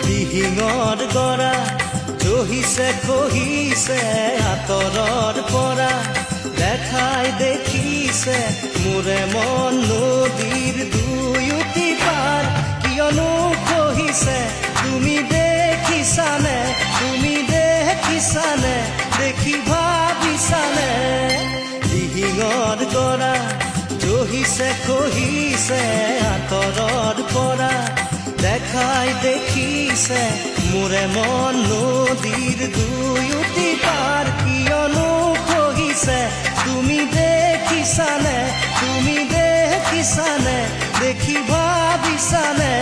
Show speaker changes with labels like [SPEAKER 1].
[SPEAKER 1] দিহিঙৰ গৰা জহিছে খহিছে আঁতৰৰ পৰা দেখাই দেখিছে মোৰে মন নদীৰ দুয়োটি পাৰ কিয়নো খহিছে তুমি দেখিছানে দেখি ভাবিছানে দিহিঙৰ গৰা জহিছে খহিছে আঁতৰৰ পৰা দেখাই দেখিছে মোৰে মন নদীৰ দুয়োটি পাৰ কিয়নো খহিছে তুমি দেখিছানে দেখি ভাবিছানে